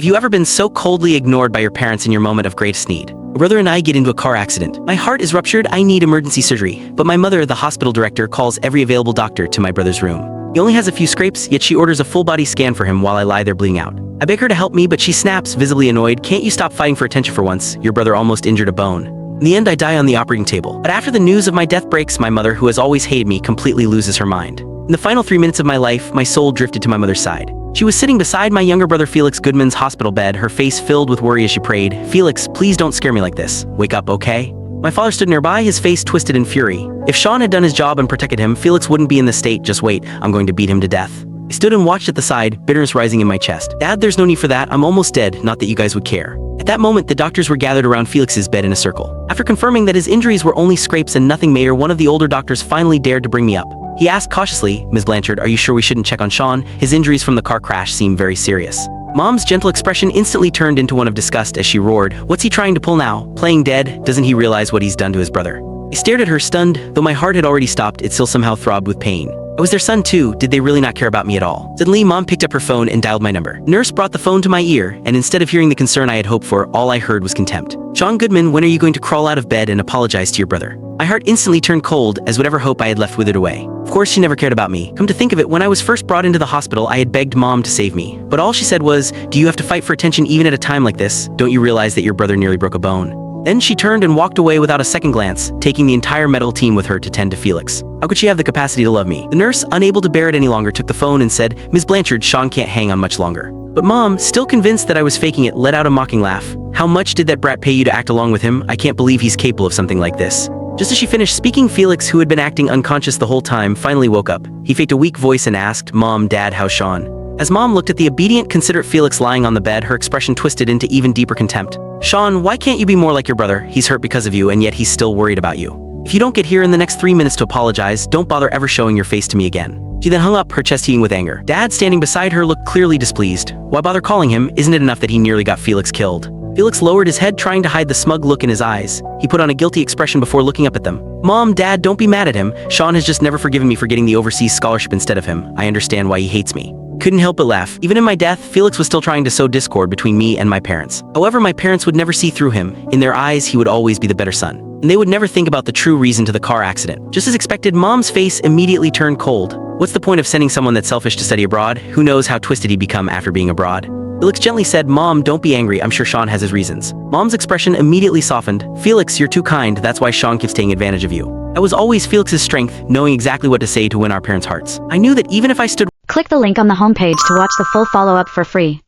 Have you ever been so coldly ignored by your parents in your moment of greatest need? My brother and I get into a car accident. My heart is ruptured, I need emergency surgery, but my mother, the hospital director, calls every available doctor to my brother's room. He only has a few scrapes, yet she orders a full-body scan for him while I lie there bleeding out. I beg her to help me, but she snaps, visibly annoyed. Can't you stop fighting for attention for once? Your brother almost injured a bone. In the end, I die on the operating table. But after the news of my death breaks, my mother, who has always hated me, completely loses her mind. In the final 3 minutes of my life, my soul drifted to my mother's side. She was sitting beside my younger brother Felix Goodman's hospital bed, her face filled with worry as she prayed, "Felix, please don't scare me like this. Wake up, okay?" My father stood nearby, his face twisted in fury. If Sean had done his job and protected him, Felix wouldn't be in this state. Just wait, I'm going to beat him to death. I stood and watched at the side, bitterness rising in my chest. Dad, there's no need for that. I'm almost dead, not that you guys would care. At that moment, the doctors were gathered around Felix's bed in a circle. After confirming that his injuries were only scrapes and nothing major, one of the older doctors finally dared to bring me up. He asked cautiously, "Ms. Blanchard, are you sure we shouldn't check on Sean? His injuries from the car crash seem very serious." Mom's gentle expression instantly turned into one of disgust as she roared, "What's he trying to pull now? Playing dead? Doesn't he realize what he's done to his brother?" I stared at her stunned. Though my heart had already stopped, it still somehow throbbed with pain. I was their son too. Did they really not care about me at all? Suddenly, Mom picked up her phone and dialed my number. Nurse brought the phone to my ear, and instead of hearing the concern I had hoped for, all I heard was contempt. "Sean Goodman, when are you going to crawl out of bed and apologize to your brother?" My heart instantly turned cold as whatever hope I had left withered away. Of course, she never cared about me. Come to think of it, when I was first brought into the hospital, I had begged Mom to save me. But all she said was, "Do you have to fight for attention even at a time like this? Don't you realize that your brother nearly broke a bone?" Then she turned and walked away without a second glance, taking the entire medical team with her to tend to Felix. How could she have the capacity to love me? The nurse, unable to bear it any longer, took the phone and said, "Ms. Blanchard, Sean can't hang on much longer." But Mom, still convinced that I was faking it, let out a mocking laugh. "How much did that brat pay you to act along with him? I can't believe he's capable of something like this." Just as she finished speaking, Felix, who had been acting unconscious the whole time, finally woke up. He faked a weak voice and asked, "Mom, Dad, how's Sean?" As Mom looked at the obedient, considerate Felix lying on the bed, her expression twisted into even deeper contempt. "Sean, why can't you be more like your brother? He's hurt because of you, and yet he's still worried about you. If you don't get here in the next 3 minutes to apologize, don't bother ever showing your face to me again." She then hung up, her chest heaving with anger. Dad, standing beside her, looked clearly displeased. Why bother calling him? Isn't it enough that he nearly got Felix killed? Felix lowered his head, trying to hide the smug look in his eyes. He put on a guilty expression before looking up at them. "Mom, Dad, don't be mad at him. Sean has just never forgiven me for getting the overseas scholarship instead of him. I understand why he hates me." Couldn't help but laugh. Even in my death, Felix was still trying to sow discord between me and my parents. However, my parents would never see through him. In their eyes, he would always be the better son. And they would never think about the true reason to the car accident. Just as expected, Mom's face immediately turned cold. What's the point of sending someone that's selfish to study abroad? Who knows how twisted he'd become after being abroad? Felix gently said, "Mom, don't be angry. I'm sure Sean has his reasons." Mom's expression immediately softened. "Felix, you're too kind. That's why Sean keeps taking advantage of you." That was always Felix's strength, knowing exactly what to say to win our parents' hearts. I knew that even if I stood Click the link on the homepage to watch the full follow-up for free.